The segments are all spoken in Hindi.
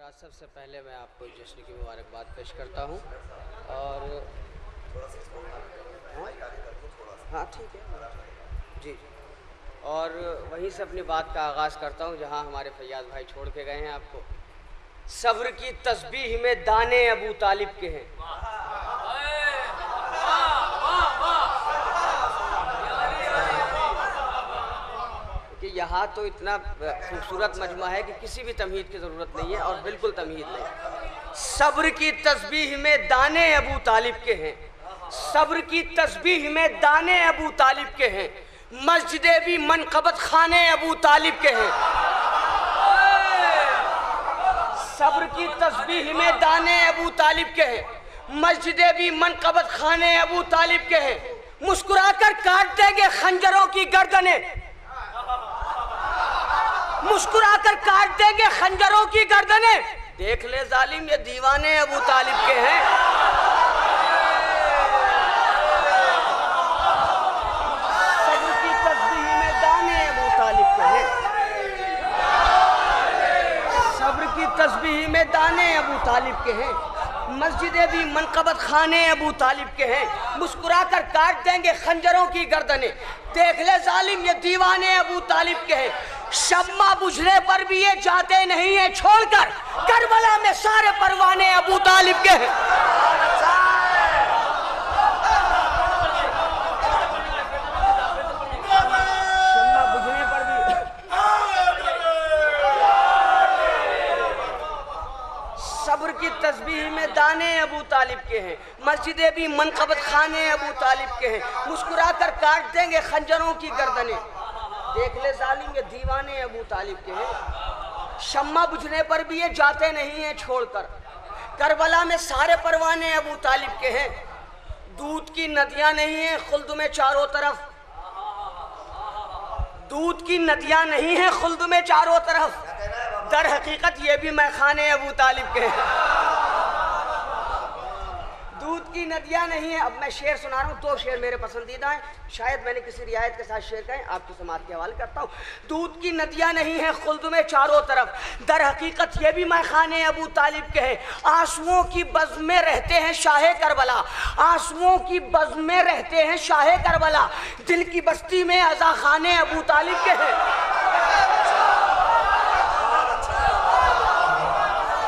आज सबसे पहले मैं आपको जश्न की मुबारकबाद पेश करता हूँ और हाँ ठीक है जी, और वहीं से अपनी बात का आगाज़ करता हूँ जहाँ हमारे फैयाज भाई छोड़ के गए हैं आपको। सब्र की तस्बीह में दाने अबू तालिब के हैं। कि यहाँ तो इतना खूबसूरत मजमा है कि किसी भी तमहीद की ज़रूरत नहीं है और बिल्कुल तमहीद नहीं। सब्र की तस्बीह में दाने अबू तालिब के हैं, सब्र की तस्बीह में दाने अबू तालिब के हैं, मस्जिदे भी मनक़बत खाने अबू तालिब के हैं। सब्र की तस्बीह में दाने अबू तालिब के हैं, मस्जिदे भी मनक़बत खाने अबू तालिब के हैं। मुस्कुराकर काट देंगे खंजरों की गर्दनें, मुस्कुराकर काट देंगे खंजरों की गर्दनें। देख ले जालिम ये दीवाने अबू तालिब के हैं। सब्र की तस्बीह में दाने अबू तालिब के हैं, सब्र की तस्बीह में दाने अबू तालिब के हैं, मस्जिदे भी मनक़बत खाने अबू तालिब के हैं। मुस्कुराकर काट देंगे खंजरों की गर्दनें। देख ले जालिम ये दीवाने अबू तालिब के हैं। शम्मा बुझने पर भी ये जाते नहीं है छोड़कर, करबला में सारे परवाने अबू तालिब के हैं। शम्मा बुझने पर भी सब्र की तस्बीह में दाने अबू तालिब के हैं, मस्जिदे भी मनक़बत खाने अबू तालिब के हैं। मुस्कुराकर काट देंगे खंजरों की गर्दनें। देख ले जालिम ये दीवाने अबू तालिब के हैं। शम्मा बुझने पर भी ये जाते नहीं हैं छोड़कर, करबला में सारे परवाने अबू तालिब के हैं। दूध की नदियां नहीं हैं खुल्द में चारों तरफ, दूध की नदियां नहीं हैं खुल्द में चारों तरफ, दर हकीकत ये भी मैखाने अबू तालिब के हैं। दूध की नदियां नहीं है। अब मैं शेर सुना रहा हूँ, दो शेर मेरे पसंदीदा हैं, शायद मैंने किसी रियायत के साथ शेर कहें, आपकी समात के हवाले करता हूँ। दूध की नदियां नहीं है खुल्द में चारों तरफ, दर हकीकत ये भी मैखाने अबू तालिब के हैं। आंसुओं की बज़्म में रहते हैं शाहे करबला, आंसुओं की बज़्म में रहते हैं शाहे करबला, दिल की बस्ती में अज़ा खाने अबू तालिब के हैं।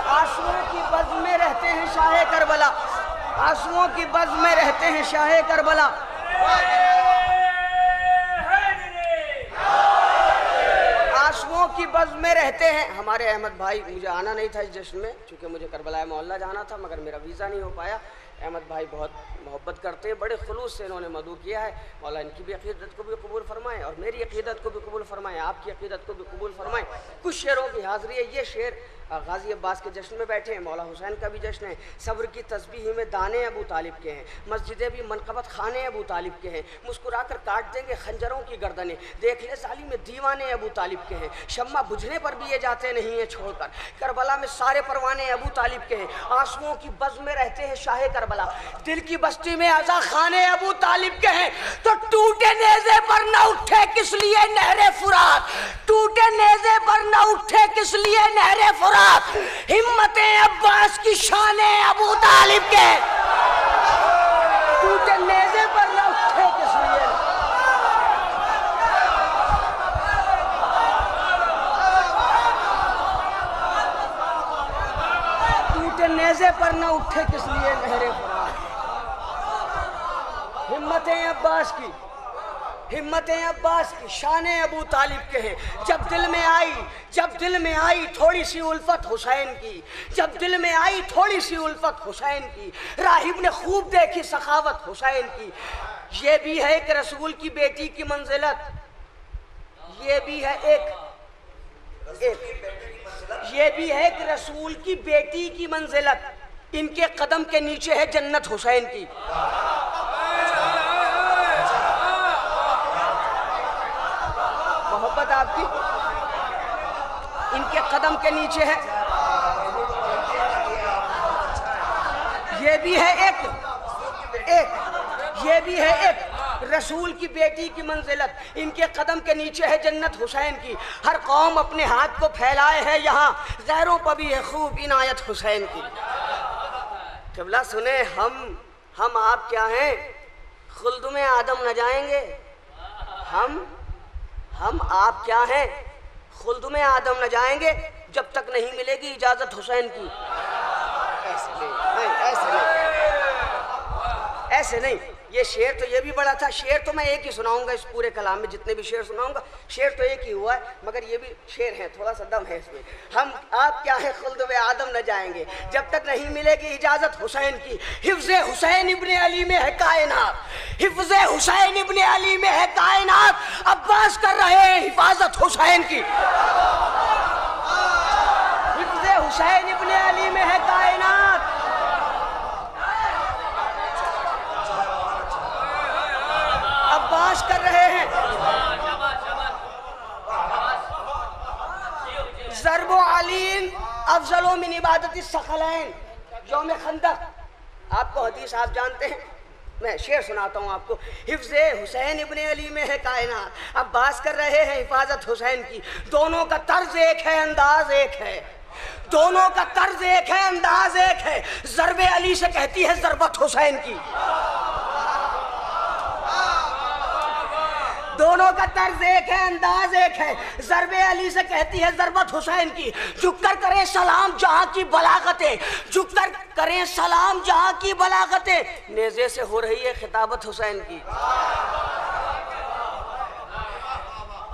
आंसुओं की बज़्म में रहते हैं शाहे करबला, आंसुओं की बज़्म में रहते हैं शाहे करबला। आंसुओं की बज़्म में रहते हैं। हमारे अहमद भाई, मुझे आना नहीं था इस जश्न में चूँकि मुझे करबला मोहल्ला जाना था, मगर मेरा वीज़ा नहीं हो पाया। अहमद भाई बहुत मोहब्बत करते हैं, बड़े खुलूस से इन्होंने मदू किया है। मौला इनकी भी अक़ीदत को भी कबूल फरमाएँ और मेरी अक़ीदत को भी कबूल फरमाएँ, आपकी अक़ीदत को भी कबूल फरमाएँ। कुछ शेरों की हाज़िरी है। ये शेर गाज़ी अब्बास के जश्न में बैठे हैं, मौला हुसैन का भी जश्न है। सब्र की तस्बीह में दाने अबू तालिब के हैं, मस्जिदे भी मनक़बत खाने अबू तालिब के हैं। मुस्कुराकर काट देंगे खंजरों की गर्दनें। देख ले साली में दीवाने अबू तालिब के हैं। शम्मा बुझने पर भी ये जाते नहीं हैं छोड़कर, करबला में सारे परवाने अबू तालिब के हैं। आंसुओं की बज़्म में रहते हैं शाहे करबला, दिल की बस्ती में अज़ा खाने अबू तालिब के हैं। तो टूटे नेज़े पर न उठे किस लिए नहरे फुरात, टूटे नेज़े पर न उठे किस लिए नहरे फुरात, हिम्मते अब्बास की शाने अबू तालिब के। टूटे नेज़े पर न उठे किस लिए, टूटे नेज़े पर न उठे किस लिए नहरे फुरात, हिम्मतें अब्बास की, हिम्मतें अब्बास की शाने अबू तालिब के हैं। जब दिल में आई, जब दिल में आई थोड़ी सी उल्फत हुसैन की, जब दिल में आई थोड़ी सी उल्फत हुसैन की, राहिब ने खूब देखी सखावत हुसैन की। ये भी है एक रसूल की बेटी की मंजिलत, ये भी है एक ये भी है एक रसूल की बेटी की मंजिलत, इनके कदम के नीचे है जन्नत हुसैन की। मोहब्बत आपकी इनके कदम के नीचे है। ये भी है एक ये भी है एक रसूल की बेटी की मंजिलत, इनके कदम के नीचे है जन्नत हुसैन की। हर कौम अपने हाथ को फैलाए है यहाँ, गैरों पर भी है खूब इनायत हुसैन की। क़िबला सुने, हम आप क्या हैं, खुल्द में आदम न जाएंगे। हम आप क्या हैं, खुल्द में आदम न जाएंगे जब तक नहीं मिलेगी इजाजत हुसैन की। ऐसे नहीं। ये शेर तो ये भी बड़ा था। शेर तो मैं एक ही सुनाऊंगा इस पूरे कलाम में, जितने भी शेर सुनाऊंगा शेर तो एक ही हुआ है, मगर ये भी शेर है, थोड़ा सा दम है इसमें। हम आप क्या है, खुल्द में आदम न जाएंगे जब तक नहीं मिलेगी इजाजत हुसैन की। हिफ्ज़े हुसैन इब्ने अली में है कायनात, हिफ्ज़े हुसैन इब्ने अली में है कायनात, अब्बास कर रहे हैं हिफाजत हुसैन की। हिफ्ज़े हुसैन इब्ने अली में है कायनात, अब्बास कर रहे हैं। ज़रबो अलीन अफजलो मिन इबादत सखलैन, यौम खंदक। आपको हदीस आप जानते हैं, मैं शेर सुनाता हूँ आपको। हिफ्ज़े हुसैन इब्ने अली में है कायनात, अब्बास कर रहे हैं हिफाजत हुसैन की। दोनों का तर्ज एक है, अंदाज एक है, दोनों का तर्ज एक है, अंदाज एक है। ज़रबे अली से कहती है ज़रबत हुसैन की। दोनों का तर्ज एक है, अंदाज एक है। ज़रबे अली से कहती है ज़रबत हुसैन की। झुककर करें सलाम जहां की बलागतें, झुककर करें सलाम जहां की बलागतें, नेज़े से हो रही है खिताबत हुसैन की।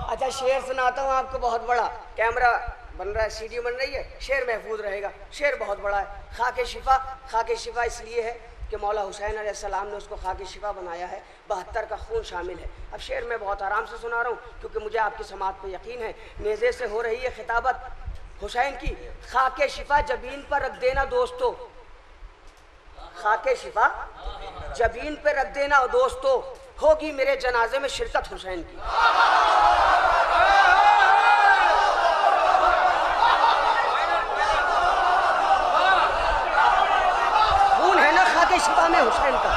अच्छा शेर सुनाता हूँ आपको, बहुत बड़ा। कैमरा बन रहा है, सीडी बन रही है, शेर महफूज रहेगा। शेर बहुत बड़ा है। खाके शिफा, खाके शिफा इसलिए है कि मौला हुसैन अलैहिस्सलाम ने उसको खाके शिफा बनाया है, 72 का खून शामिल है। अब शेर मैं बहुत आराम से सुना रहा हूँ क्योंकि मुझे आपकी समात पे यकीन है। नेज़े से हो रही है खिताबत हुसैन की। खाके शिफा जबीन पर रख देना दोस्तों, खाके शिफा जबीन पे रख देना दोस्तों, होगी मेरे जनाजे में शिरकत हुसैन की। खून है ना खाके शिफा में हुसैन का।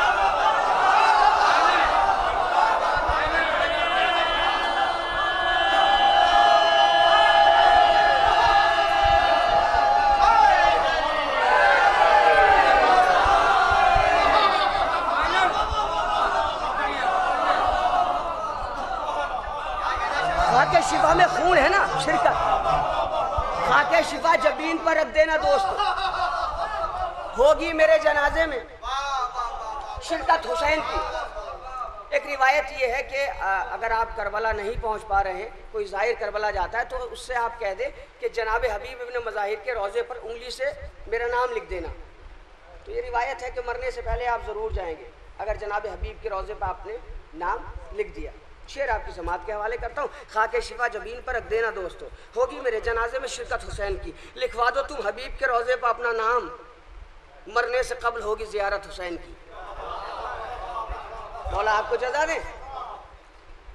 खाके शिफा में खून है ना शिरकत। खाके शिफा जबीन पर रख देना दोस्तों, होगी मेरे जनाजे में शिरकत हुसैन की। एक रिवायत ये है कि अगर आप करबला नहीं पहुंच पा रहे हैं, कोई ज़ाहिर करबला जाता है तो उससे आप कह दें कि जनाब हबीब इब्न मज़ाहिर के रोज़े पर उंगली से मेरा नाम लिख देना। तो ये रिवायत है कि मरने से पहले आप ज़रूर जाएंगे अगर जनाब हबीब के रोज़े पर आपने नाम लिख दिया। शेर आपकी समात के हवाले करता हूँ। खाके शिफा जबीन पर रख देना दोस्तों, होगी मेरे जनाजे में शिरकत हुसैन की। लिखवा दो तुम हबीब के रोज़े पर अपना नाम, मरने से कब्ल होगी ज़ियारत हुसैन की। मौला आपको जज़ा दें,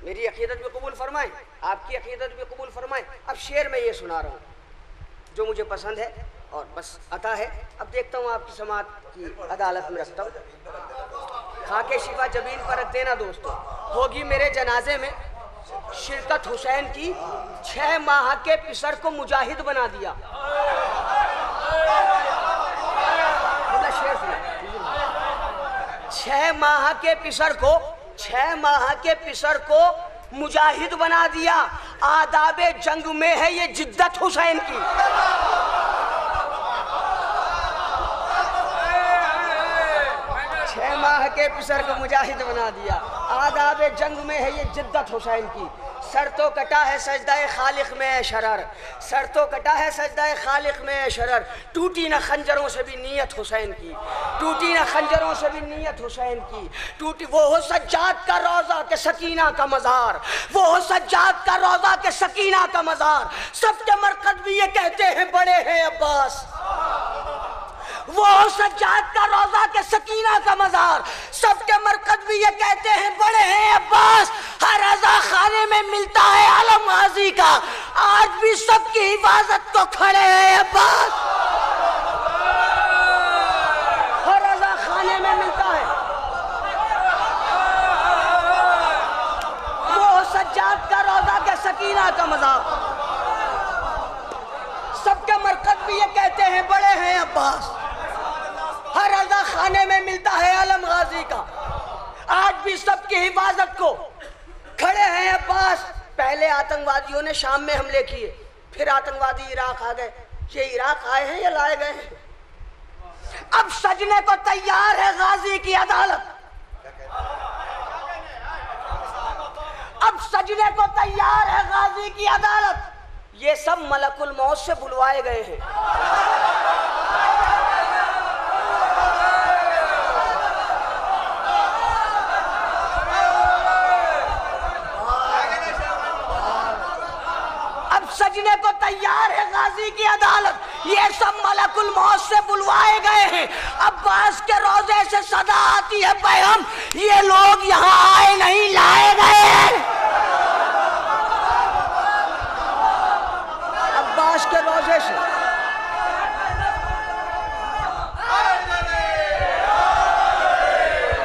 मेरी अक़ीदत भी कबूल फरमाएं, आपकी अक़ीदत भी कबूल फरमाएं। अब शेर में ये सुना रहा हूँ जो मुझे पसंद है और बस अता है। अब देखता हूँ आपकी समात की अदालत में रखता हूँ। खाके शिफा जबीन पर रख देना दोस्तों, होगी मेरे जनाजे में शिरकत हुसैन की। 6 माह के पिसर को मुजाहिद बना दिया। 6 माह के पिसर को, 6 माह के पिसर को मुजाहिद बना दिया। आदाबे जंग में है ये जिद्दत हुसैन की। 6 माह के पिसर को मुजाहिद बना दिया। आदाबे जंग में है ये जिद्दत हुसैन की। सर तो कटा है सजदाए खालिक में शरर, सर तो कटा है सजदाए खालिक में शरर। टूटी न खंजरों से भी नीयत हुसैन की, टूटी न खंजरों से भी नीयत हुसैन की। टूटी वो हो सज्जाद का रोज़ा के सकीना का मज़ार, वो हो सज्जाद का रोज़ा के सकीना का मज़ार। सबके मरकज़ भी ये कहते हैं बड़े हैं अब्बास, वो हो सज्जाद का रोज़ा के सकीना का मज़ार। सबके मरकज़ भी ये कहते हैं बड़े हैं अब्बास। हर रज़ा खाने में मिलता है आलम गाज़ी का, आज भी सबकी हिफाजत को खड़े हैं अब्बास। हर रज़ा खाने में मिलता है। खाने में मिलता है आलम गाजी का। आज भी सबकी हिफाजत को खड़े हैं अब्बास। पहले आतंकवादियों ने शाम में हमले किए, फिर आतंकवादी इराक आ गए। ये इराक आए हैं या लाए गए हैं? अब सजने को तैयार है गाजी की अदालत। अब सजने को तैयार है गाजी की अदालत। ये सब मलकुल मौत से बुलवाए गए हैं। अब सजने को तैयार है गाजी की अदालत। ये सब मलकुल मौत से बुलवाए गए हैं। अब्बास के रोजे से सदा आती है पैगम, ये लोग यहाँ आए नहीं, लाए गए हैं। अब्बास के रोजे से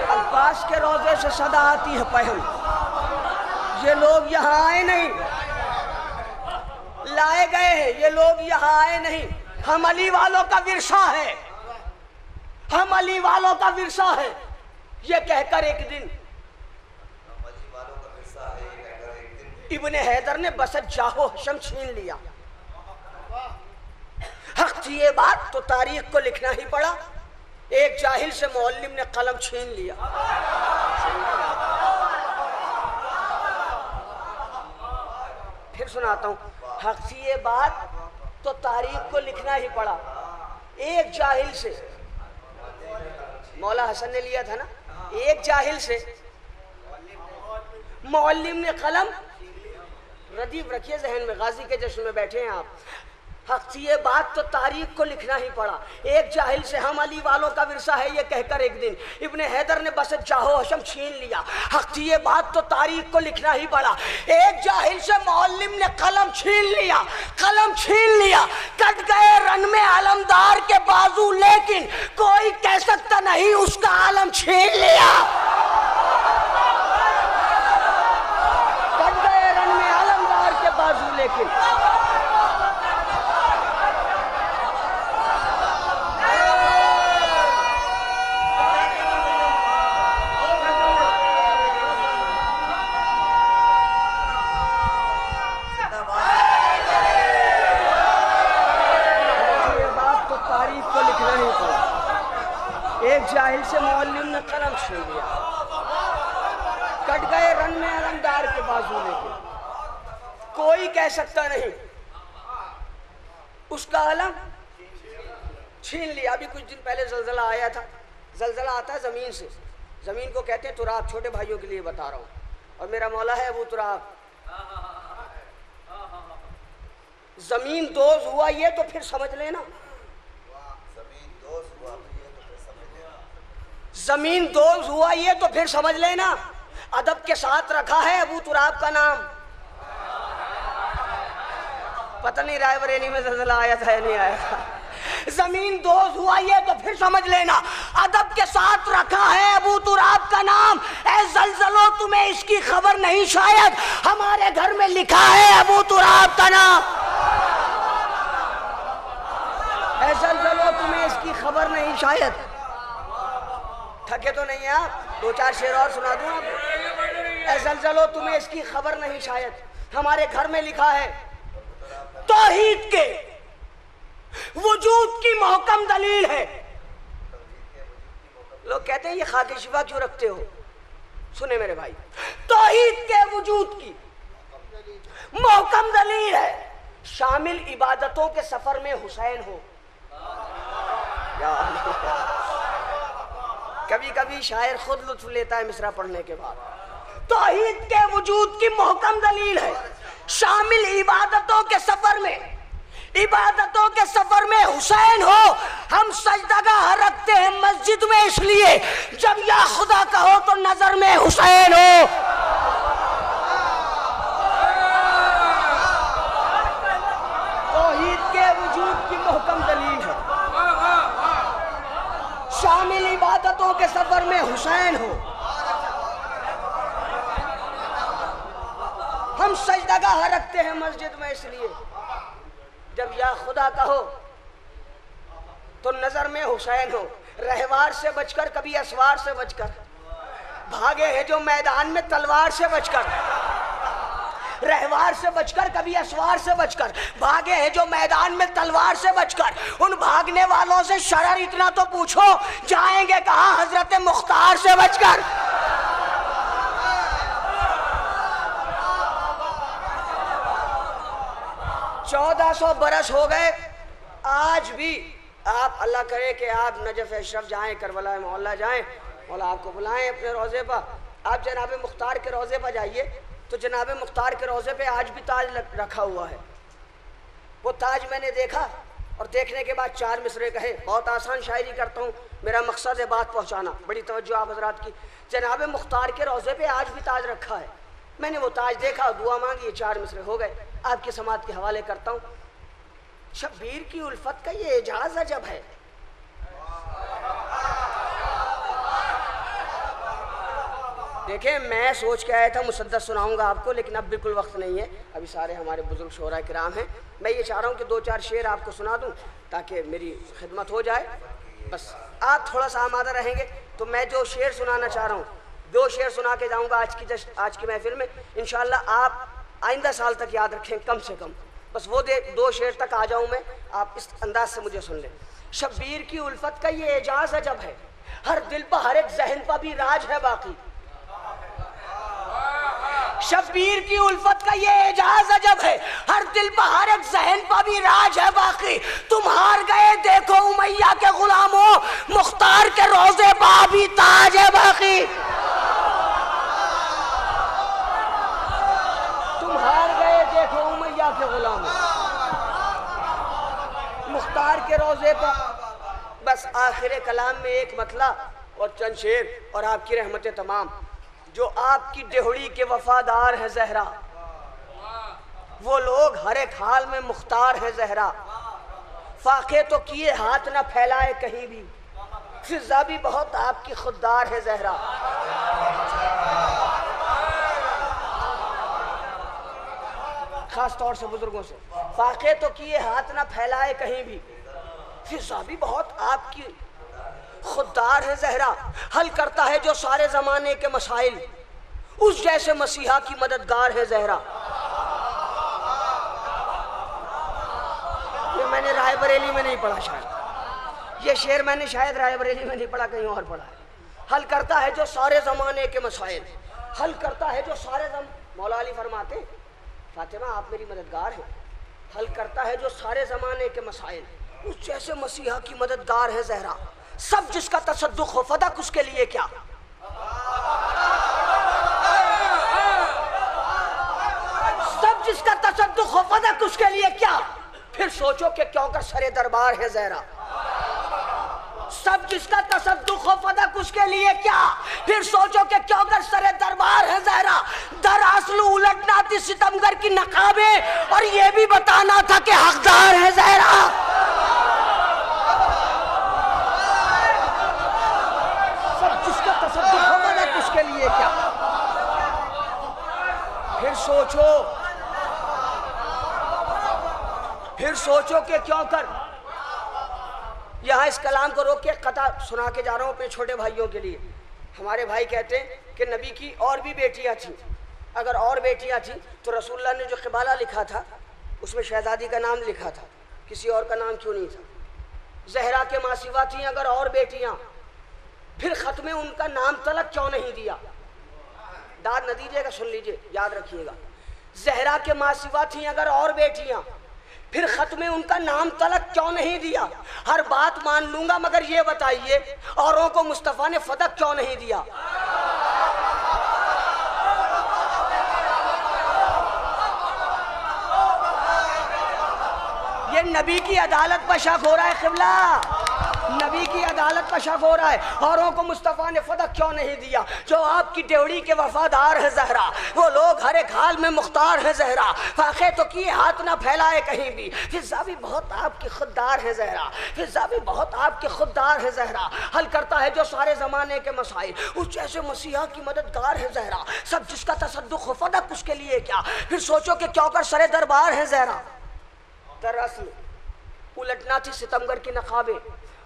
अब्बास के रोजे से सदा आती है पैगम, ये लोग यहाँ आए नहीं, लाए गए हैं। ये लोग यहाँ आए नहीं। हम अली वालों का विरसा है, हम अली वालों का विरसा है, ये कहकर एक दिन इब्ने हैदर ने बसत जाहो हशम छीन लिया। हक थी ये बात तो तारीख को लिखना ही पड़ा। एक जाहिल से मौल्लिम ने कलम छीन लिया। फिर सुनाता हूं, हक थी ये बात तो तारीख को लिखना ही पड़ा। एक जाहिल से, मौला हसन ने लिया था ना, एक जाहिल से मौल्लिम ने कलम, रदीफ रखिए जहन में, गाजी के जश्न में बैठे हैं आप। हक थी ये बात तो तारीख को लिखना ही पड़ा। एक जाहिल से हम अली वालों का विरसा है, ये कहकर एक दिन इब्ने हैदर ने बसत जाहो हशम छीन लिया। हक थी ये बात तो तारीख को लिखना ही पड़ा। एक जाहिल से मौल्लिम ने कलम छीन लिया, कलम छीन लिया। कट गए रन में आलमदार के बाजू, लेकिन कोई कह सकता नहीं उसका आलम छीन लिया। कट गए रन में आलमदार के बाजू, लेकिन एक जाहिल से मौल्लिम ने कलम छीन लिया। कट गए रन में अलमदार के बाजू, लेके कोई कह सकता नहीं उसका अलम छीन लिया। अभी कुछ दिन पहले जलजला आया था। जलजला आता है जमीन से, जमीन को कहते हैं तुराब। छोटे भाइयों के लिए बता रहा हूं, और मेरा मौला है अबू तुराब। जमीन दोज हुआ ये तो फिर समझ लेना, जमीन दोज हुआ ये तो फिर समझ लेना। अदब के साथ रखा है अबू तुराब का नाम। पता नहीं रायबरेली में जलजला आया था या नहीं आया था। जमीन दोज हुआ ये तो फिर समझ लेना। अदब के साथ रखा है अबू तुराब का नाम। ऐ जलजलो तुम्हें इसकी खबर नहीं, शायद हमारे घर में लिखा है अबू तुराब का नाम। ऐ जलजलो तुम्हें इसकी खबर नहीं, शायद। थके तो नहीं है आप? दो चार शेर और सुना दूं आपको। ऐ जलजलो तुम्हें इसकी खबर नहीं, शायद हमारे घर में लिखा है। तौहीद के वजूद की महकम दलील है। लोग कहते हैं ये खाके शिफा क्यों रखते हो? सुने मेरे भाई, तौहीद के वजूद की महकम दलील है। शामिल इबादतों के सफर में हुसैन हो। कभी कभी शायर खुद लुत्फ लेता है मिसरा पढ़ने के बाद। तौहीद के वजूद की महकम दलील है। शामिल इबादतों के सफर में, इबादतों के सफर में हुसैन हो। हम सजदागाह रखते हैं मस्जिद में, इसलिए जब या खुदा कहो तो नजर में हुसैन हो। तौहीद के वजूद की महकम दलील है। शामिल इबादतों के सफर में हुसैन हो। हम सजदागाह रखते हैं मस्जिद में, इसलिए जब या खुदा कहो तो नजर में हुसैन हो। रहवार से बचकर कभी असवार से बचकर, भागे हैं जो मैदान में तलवार से बचकर, रहवार से बचकर कभी असवार से बचकर, भागे हैं जो मैदान में तलवार से बचकर। उन भागने वालों से शरर इतना तो पूछो, जाएंगे कहाँ हजरत मुख्तार से बचकर। 1400 बरस हो गए, आज भी आप अल्लाह करे कि आप नजफ अशरफ जाएं, करबला मोहल्ला जाएं, मौला आपको बुलाएं अपने रोज़े पर। आप जनाब मुख्तार के रोज़े पर जाइए तो जनाब मुख्तार के रोज़े पे आज भी ताज रखा हुआ है। वो ताज मैंने देखा और देखने के बाद 4 मिसरे कहे। बहुत आसान शायरी करता हूँ, मेरा मकसद है बात पहुँचाना। बड़ी तवज्जो आप हजरात की। जनाब मुख्तार के रोज़े पे आज भी ताज रखा है। मैंने वो ताज देखा, दुआ मांगी, 4 मिसरे हो गए। आपकी समात के हवाले करता हूँ। शब्बीर की उल्फत का ये एजाज अजब है। देखें, मैं सोच के आया था मुसद्दस सुनाऊंगा आपको, लेकिन अब बिल्कुल वक्त नहीं है। अभी सारे हमारे बुजुर्ग शोरा किराम हैं। मैं ये चाह रहा हूँ कि 2-4 शेर आपको सुना दूँ ताकि मेरी खिदमत हो जाए। बस आप थोड़ा सा आमादा रहेंगे तो मैं जो शेर सुनाना चाह रहा हूँ 2 शेर सुना के जाऊँगा आज की महफिल में। इंशाअल्लाह आप आइंदा साल तक याद रखें कम से कम। बस वो 2 शेर तक आ जाऊँ मैं, आप इस अंदाज से मुझे सुन लें। शब्बीर की उल्फत का ये एजाज अजब है, हर दिल पर हर एक जहन पर भी राज है बाकी। शब्बीर की उल्फत का ये एजाज अजब है, हर दिल पर हर एक जहन पर भी राज है बाकी। तुम हार गए देखो उमैया के गुलामों, मुख्तार के रोजे पर भी ताज है बाकी। तुम हार गए देखो उमैया के गुलामों, मुख्तार के रोजे पर। बस आखिर कलाम में एक मतला और चंद शेर और आपकी रहमतें तमाम। जो आपकी डेहड़ी के वफादार है जहरा, वो लोग हर एक हाल में मुख्तार है जहरा। फाके तो किए हाथ न फैलाए कहीं भी, फिजा भी बहुत आपकी खुददार है जहरा। खास तौर से बुजुर्गों से, फाके तो किए हाथ न फैलाए कहीं भी, फिजा भी बहुत आपकी खुददार है जहरा। हल करता है जो सारे जमाने के मसाइल, उस जैसे मसीहा की मददगार है जहरा। ये मैंने रायबरेली में नहीं पढ़ा, शायद ये शेर मैंने शायद रायबरेली में नहीं पढ़ा, कहीं और पढ़ा है। हल करता है जो सारे जमाने के मसाइल, हल करता है जो सारे मौला अली फरमाते, फातिमा आप मेरी मददगार हैं। हल करता है जो सारे जमाने के मसाइल, उस जैसे मसीहा की मददगार है जहरा। सब जिसका तसद्दुक हो फदक उसके लिए क्या, सब जिसका तसद्दुक हो फदक उसके लिए क्या, फिर सोचो कि क्यों कर सरे दरबार है जहरा। सब जिसका तसद्दुक हो फदक उसके लिए क्या, फिर सोचो कि क्यों कर सरे दरबार है जहरा। दरअसल उलटना थी सितमगर की नकाबे और ये भी बताना था कि हकदार है जहरा। उसके लिए क्या, फिर सोचो कि क्यों कर। यहाँ इस कलाम को रोक के कथा सुना के जा रहा हूँ अपने छोटे भाइयों के लिए। हमारे भाई कहते हैं कि नबी की और भी बेटियाँ थीं, अगर और बेटियाँ थीं तो रसूलुल्लाह ने जो क़बाला लिखा था उसमें शहजादी का नाम लिखा था, किसी और का नाम क्यों नहीं था। जहरा के मासिवा थीं अगर और बेटियाँ, फिर खत में उनका नाम तलक क्यों नहीं दिया। दाद न दीजिएगा, सुन लीजिए, याद रखिएगा। जहरा के मासिवा थी अगर और बेटियां, फिर खत में उनका नाम तलक क्यों नहीं दिया। हर बात मान लूंगा मगर ये बताइए औरों को मुस्तफ़ा ने फदक क्यों नहीं दिया। ये नबी की अदालत पर शक हो रहा है क़िबला, नबी की अदालत पर शक हो रहा है। औरों को मुस्तफ़ा ने फदक क्यों नहीं दिया। जो आपकी डेवड़ी के वफादार है जहरा, वो लोग हर एक हाल में मुख्तार है जहरा। फाके तो किए हाथ ना फैलाए कहीं भी, फिजा भी बहुत आपकी खुददार है जहरा। फिजा भी बहुत आपकी खुददार है जहरा। हल करता है जो सारे ज़माने के मसाइल, उस जैसे मसीहा की मददगार है जहरा। सब जिसका तसद्दुक हो फदक उसके लिए क्या, फिर सोचो कि क्यों कर सरे दरबार है जहरा। दरअसल उलटना थी सितमगर की नकाबें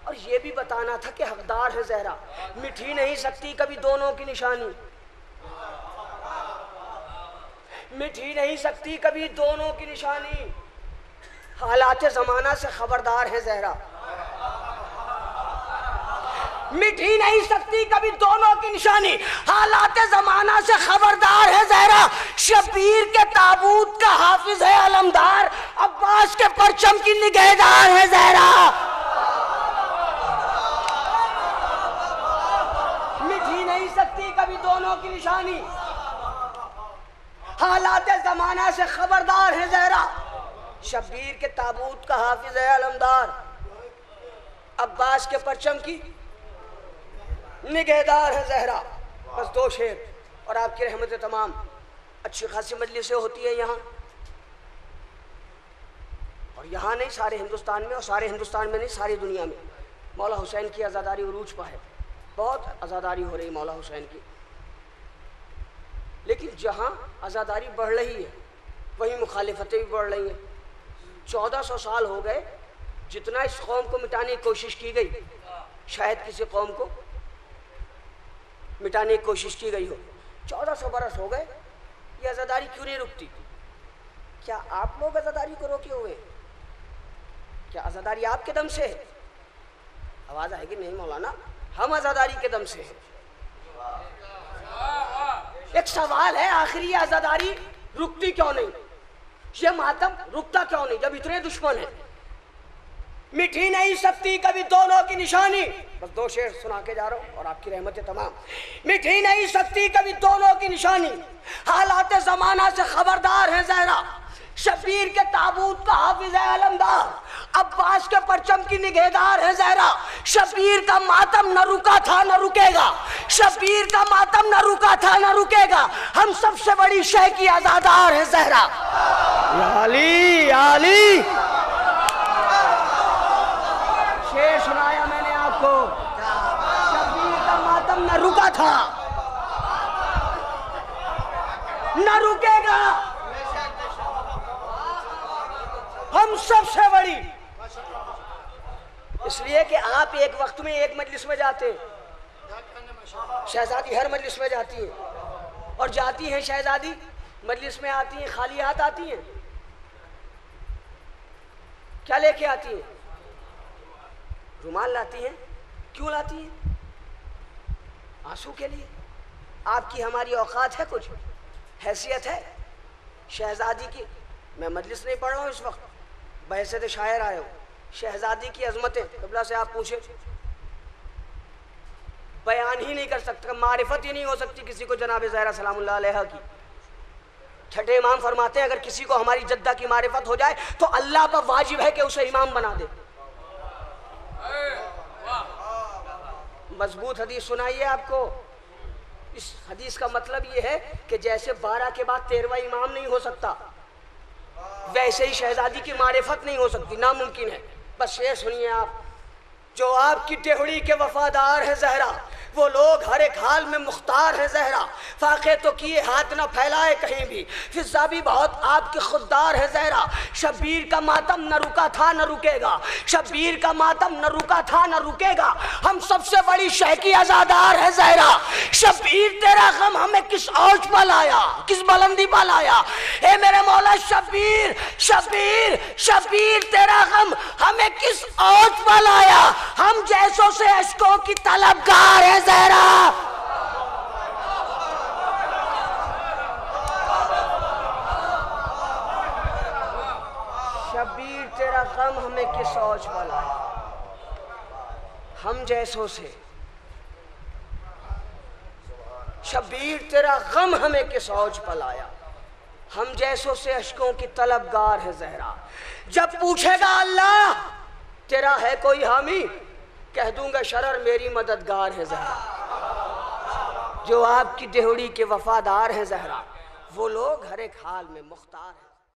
और ये भी बताना था कि हकदार है जहरा, मिठी नहीं सकती कभी दोनों की निशानी, मिठी नहीं सकती कभी दोनों की निशानी, हालात ज़माना से खबरदार है जहरा, मिठी नहीं सकती कभी दोनों की निशानी, हालात ज़माना से खबरदार है जहरा, शबीर के ताबूत का हाफिज है अलमदार, अब्बास के परचम की निगहदार है जहरा। मिठी नहीं सकती कभी दोनों की निशानी, हालात ज़माना से खबरदार है जहरा, शबीर के ताबूत का हाफिज है अलमदार, अब्बास के परचम की निगहदार है जहरा। बस दो शेर और आपकी रहमत तमाम। अच्छी खासी मजलिसें होती है यहाँ, और यहाँ नहीं सारे हिंदुस्तान में, और सारे हिंदुस्तान में नहीं सारी दुनिया में मौला हुसैन की आज़ादारी उरूज पर है, बहुत आज़ादारी हो रही मौला हुसैन की। लेकिन जहाँ आज़ादारी बढ़ रही है वहीं मुखालिफतें भी बढ़ रही हैं। 1400 साल हो गए, जितना इस कौम को मिटाने की कोशिश की गई, शायद किसी कौम को मिटाने की कोशिश की गई हो, 1400 बरस हो गए, ये आज़ादारी क्यों नहीं रुकती? क्या आप लोग आज़ादारी को रोके हुए? क्या आज़ादारी आपके दम से है? आवाज़ आएगी नहीं मौलाना, हम आज़ादारी के दम से हैं। एक सवाल है, आखिरी आज़ादारी रुकती क्यों नहीं? ये मातम रुकता क्यों नहीं जब इतने दुश्मन हैं? मिठी नहीं सकती कभी दोनों की निशानी। बस दो शेर सुना के जा रहा हूँ और आपकी रहमत तमाम। मिठी नहीं सकती कभी दोनों की निशानी, हालात ज़माना से खबरदार है जहरा, शबीर के ताबूत का हाफिज है अलमदार, अब्बास के परचम की निगहदार है जहरा, शबीर का मातम न रुका था न रुकेगा, शबीर का मातम न रुका था न रुकेगा, हम सबसे बड़ी शह की आज़ादार है जहरा। या अली, या अली। शेर सुनाया मैंने आपको, शबीर का मातम न रुका था न रुकेगा, हम सबसे बड़ी। इसलिए कि आप एक वक्त में एक मजलिस में जाते, शहजादी हर मजलिस में जाती है, और जाती हैं शहजादी मजलिस में आती हैं खाली हाथ आती हैं। क्या लेके आती हैं? रुमाल लाती हैं। क्यों लाती हैं? आंसू के लिए। आपकी हमारी औकात है, कुछ हैसियत है शहजादी की? मैं मजलिस नहीं पढ़ रहा हूँ इस वक्त, बहसत शायर आया हूँ। शहजादी की अजमतें क़िबला से आप पूछे, बयान ही नहीं कर सकते, मारिफत ही नहीं हो सकती किसी को जनाब ज़हरा सलामुल्लाह अलैहा की। छठे इमाम फरमाते हैं अगर किसी को हमारी जद्दा की मारिफत हो जाए तो अल्लाह पर वाजिब है कि उसे इमाम बना दे। मजबूत हदीस सुनाइए आपको। इस हदीस का मतलब ये है कि जैसे 12 के बाद 13वां इमाम नहीं हो सकता, वैसे ही शहजादी की मारिफत नहीं हो सकती, नामुमकिन है। बस ये सुनिए आप, जो आपकी टेहड़ी के वफादार है जहरा, वो लोग हर एक हाल में मुख्तार है जहरा, फाके तो किए हाथ न फैलाए कहीं भी, फिजा भी बहुत आपकी खुददार है जहरा, शबीर का मातम न रुका था न रुकेगा, शबीर का मातम न रुका था न रुकेगा, हम सबसे बड़ी शह की आज़ादार है जहरा, शबीर तेरा गम हमें किस औज पर लाया, किस बुलंदी पर लाया, ए मेरे मौला शबीर, शबीर, शबीर तेरा गम हमें किस औज पर लाया, हम जैसों से अश्कों की तलबगार है जहरा। शबीर तेरा गम हमें किस औज पर लाया, हम जैसों से। शबीर तेरा गम हमें किस औज पर लाया, हम जैसों से अश्कों की तलबगार है जहरा। जब पूछेगा अल्लाह तेरा है कोई हामी, कह दूंगा शरर मेरी मददगार है जहरा। जो आपकी देहड़ी के वफादार है जहरा, वो लोग हर एक हाल में मुख्तार है।